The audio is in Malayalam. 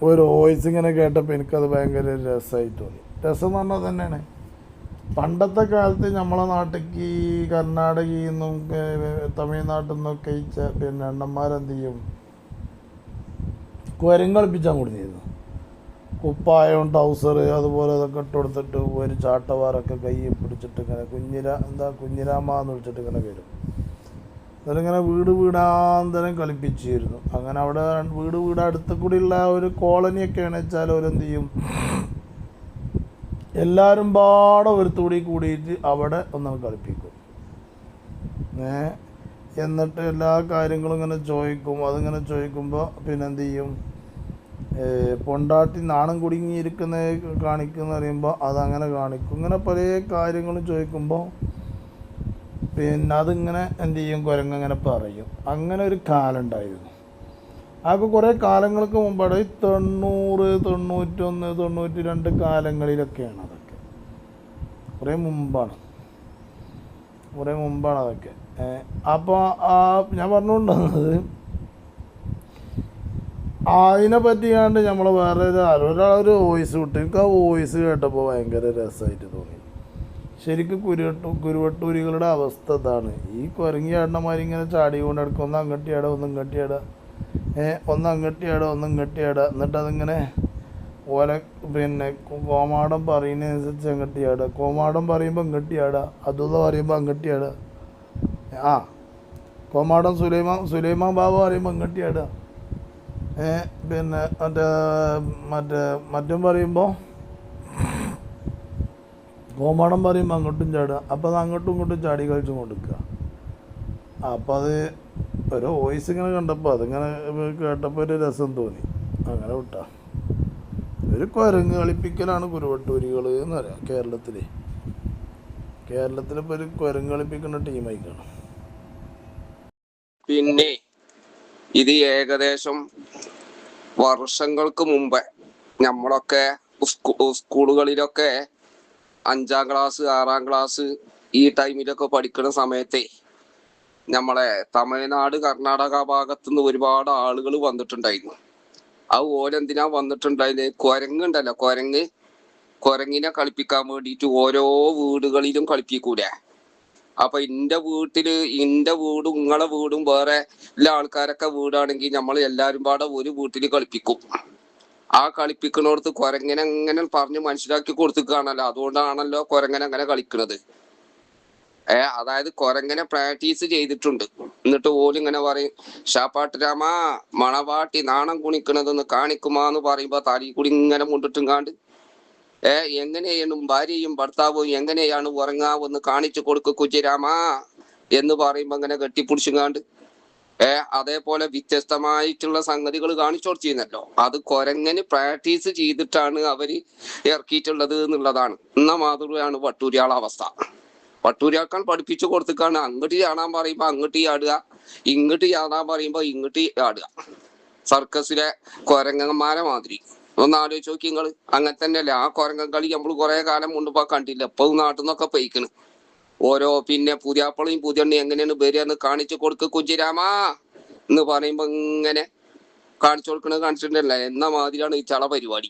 ഒരു വോയിസ് ഇങ്ങനെ കേട്ടപ്പോൾ എനിക്കത് ഭയങ്കര രസമായി തോന്നി. രസം എന്ന് പറഞ്ഞാൽ തന്നെയാണ് പണ്ടത്തെ കാലത്ത് നമ്മളെ നാട്ടിലേക്ക് ഈ കർണാടകയിൽ നിന്നും തമിഴ്നാട്ടിൽ നിന്നൊക്കെ പിന്നെ അണ്ണന്മാരെന്ത് ചെയ്യും, കുരങ്ങളിപ്പിച്ചാൽ കൊടുത്തിരുന്നു. കുപ്പായവും ട്രൗസർ അതുപോലെ ഇതൊക്കെ ഇട്ട് കൊടുത്തിട്ട് ഒരു ചാട്ടവാറൊക്കെ കൈ പിടിച്ചിട്ട് ഇങ്ങനെ കുഞ്ഞിരാമ എന്ന് വിളിച്ചിട്ട് ഇങ്ങനെ വരും. അതിലിങ്ങനെ വീടാന്തരം കളിപ്പിച്ചിരുന്നു. അങ്ങനെ അവിടെ വീട് അടുത്ത കൂടിയുള്ള ഒരു കോളനിയൊക്കെയാണ് വെച്ചാൽ അവരെന്ത് ചെയ്യും, എല്ലാവരും പാടെ ഒരുത്തൂടി കൂടിയിട്ട് അവിടെ ഒന്നാണ് കളിപ്പിക്കും. എന്നിട്ട് എല്ലാ കാര്യങ്ങളും ഇങ്ങനെ ചോദിക്കും. അതിങ്ങനെ ചോദിക്കുമ്പോൾ പിന്നെ എന്ത് ചെയ്യും, പൊണ്ടാട്ടി നാണം കുടുങ്ങിയിരിക്കുന്ന കാണിക്കുന്ന പറയുമ്പോൾ അതങ്ങനെ കാണിക്കും. ഇങ്ങനെ പല കാര്യങ്ങളും ചോദിക്കുമ്പോൾ പിന്നെ അതിങ്ങനെ എന്ത് ചെയ്യും, കുരങ്ങനെ പറയും. അങ്ങനെ ഒരു കാലം ഉണ്ടായിരുന്നു. അതൊക്കെ കുറേ കാലങ്ങൾക്ക് മുമ്പാണ്. 90, 91, 92 കാലങ്ങളിലൊക്കെയാണ് അതൊക്കെ. കുറേ മുമ്പാണ് അതൊക്കെ. അപ്പോൾ ഞാൻ പറഞ്ഞുകൊണ്ടുവന്നത് അതിനെ പറ്റിയാണ്ട് നമ്മൾ വേറെ ഒരാളൊരു വോയിസ് വിട്ടു. എനിക്ക് ആ വോയിസ് കേട്ടപ്പോൾ ഭയങ്കര രസമായിട്ട് തോന്നി. ശരിക്കും കുരുവട്ടൂരികളുടെ അവസ്ഥ ഇതാണ്. ഈ കുരങ്ങി ആടണമാരി ഇങ്ങനെ ചാടി കൊണ്ട് കിടക്കും. ഒന്ന് അങ്ങട്ടിയാടുക, ഒന്നും കെട്ടിയാടുക, ഒന്നും കെട്ടിയാടുക. എന്നിട്ട് അതിങ്ങനെ ഓല പിന്നെ കോമാടം പറയുന്നതനുസരിച്ച് അങ്ങട്ടിയാടുക. കോമാടം പറയുമ്പോൾ അങ്ങട്ടിയാടുക, അതുത പറയുമ്പോൾ അങ്ങട്ടിയാടുക. കോമാടം സുലൈമാൻ ബാബ പറയുമ്പോൾ അങ്ങട്ടിയാടുക. പിന്നെ മറ്റും പറയുമ്പോൾ കോമാടം പറയുമ്പോൾ അങ്ങോട്ടും ചാടുക. അപ്പോൾ അത് അങ്ങോട്ടും ഇങ്ങോട്ടും ചാടി കളിച്ചും കൊടുക്കുക. അപ്പോൾ അത് ഒരു വോയിസ് ഇങ്ങനെ കണ്ടപ്പോൾ അതിങ്ങനെ കേട്ടപ്പോൾ ഒരു രസം തോന്നി. അങ്ങനെ വിട്ടാ ഒരു കുരങ്ങ് കളിപ്പിക്കലാണ് കുരുവട്ടൂരികൾ എന്ന് പറയാം. കേരളത്തിലിപ്പോൾ ഒരു കുരങ്ങ് കളിപ്പിക്കുന്ന ടീമായി കാണും. പിന്നെ ഇത് ഏകദേശം വർഷങ്ങൾക്ക് മുമ്പേ നമ്മളൊക്കെ സ്കൂളുകളിലൊക്കെ 5ാം ക്ലാസ് 6ാം ക്ലാസ് ഈ ടൈമിലൊക്കെ പഠിക്കുന്ന സമയത്തെ നമ്മളെ തമിഴ്നാട് കർണാടക ഭാഗത്തുനിന്ന് ഒരുപാട് ആളുകൾ വന്നിട്ടുണ്ടായിരുന്നു. അത് ഓരെന്തിനാ വന്നിട്ടുണ്ടായിരുന്നത്, കുരങ്ങുണ്ടല്ലോ, കുരങ്ങിനെ കളിപ്പിക്കാൻ വേണ്ടിയിട്ട് ഓരോ വീടുകളിലും കളിപ്പിക്കൂലേ. അപ്പൊ എൻ്റെ വീടും നിങ്ങളെ വീടും വേറെ എല്ലാ ആൾക്കാരൊക്കെ വീടാണെങ്കിൽ നമ്മൾ എല്ലാവരും പാടെ ഒരു വീട്ടിൽ കളിപ്പിക്കും. ആ കളിപ്പിക്കുന്നിടത്ത് കുരങ്ങനെ അങ്ങനെ പറഞ്ഞ് മനസ്സിലാക്കി കൊടുത്തിക്കാണല്ലോ. അതുകൊണ്ടാണല്ലോ കുരങ്ങനെ അങ്ങനെ കളിക്കുന്നത്. അതായത് കുരങ്ങനെ പ്രാക്ടീസ് ചെയ്തിട്ടുണ്ട്. എന്നിട്ട് ഓലും ഇങ്ങനെ പറയും, ഷാപ്പാട്ട് രാമാ മണവാട്ടി നാണം കുണിക്കണതൊന്ന് കാണിക്കുമാന്ന് പറയുമ്പോ തലയിൽ കൂടി ഇങ്ങനെ മുണ്ടിട്ടും കാണ്ട് എങ്ങനെയാണ് ഭാര്യയും ഭർത്താവും എങ്ങനെയാണ് ഉറങ്ങാവെന്ന് കാണിച്ചു കൊടുക്കുക കുജിരാമാ എന്ന് പറയുമ്പോ അങ്ങനെ കെട്ടിപ്പിടിച്ചുകാണ്ട് അതേപോലെ വ്യത്യസ്തമായിട്ടുള്ള സംഗതികൾ കാണിച്ചു കൊടുത്തിരുന്നല്ലോ. അത് കുരങ്ങനെ പ്രാക്ടീസ് ചെയ്തിട്ടാണ് അവര് ഇറക്കിയിട്ടുള്ളത് എന്നുള്ളതാണ്. എന്ന മാതൃകയാണ് വട്ടൂരിയാളെ അവസ്ഥ. വട്ടൂരിയാക്കാൻ പഠിപ്പിച്ചു കൊടുത്തിക്കാണ് അങ്ങോട്ട് ചാടാൻ പറയുമ്പോ അങ്ങോട്ട് ചാടുക, ഇങ്ങോട്ട് ചാടാൻ പറയുമ്പോ ഇങ്ങോട്ട് ചാടുക. സർക്കസിലെ കുരങ്ങന്മാരെ മാതിരി ഒന്ന് ആലോചിച്ച് നോക്കി നിങ്ങള്. അങ്ങനെ തന്നെയല്ലേ ആ കുരങ്ങൻ കളി നമ്മൾ കുറെ കാലം മുൻപ് കണ്ടില്ല. ഇപ്പൊ നാട്ടിൽ നിന്നൊക്കെ പെയ്ക്കണ് ഓരോ പിന്നെ പുതിയാപ്പളയും പുതിയണ്ണി എങ്ങനെയാണ് വരികയെന്ന് കാണിച്ചു കൊടുക്ക് കുജിരാമാ എന്ന് പറയുമ്പോ ഇങ്ങനെ കാണിച്ചു കൊടുക്കണത് കാണിച്ചിട്ടുണ്ടല്ലേ. എന്ന മാതിരിയാണ് ഈ ചള പരിപാടി.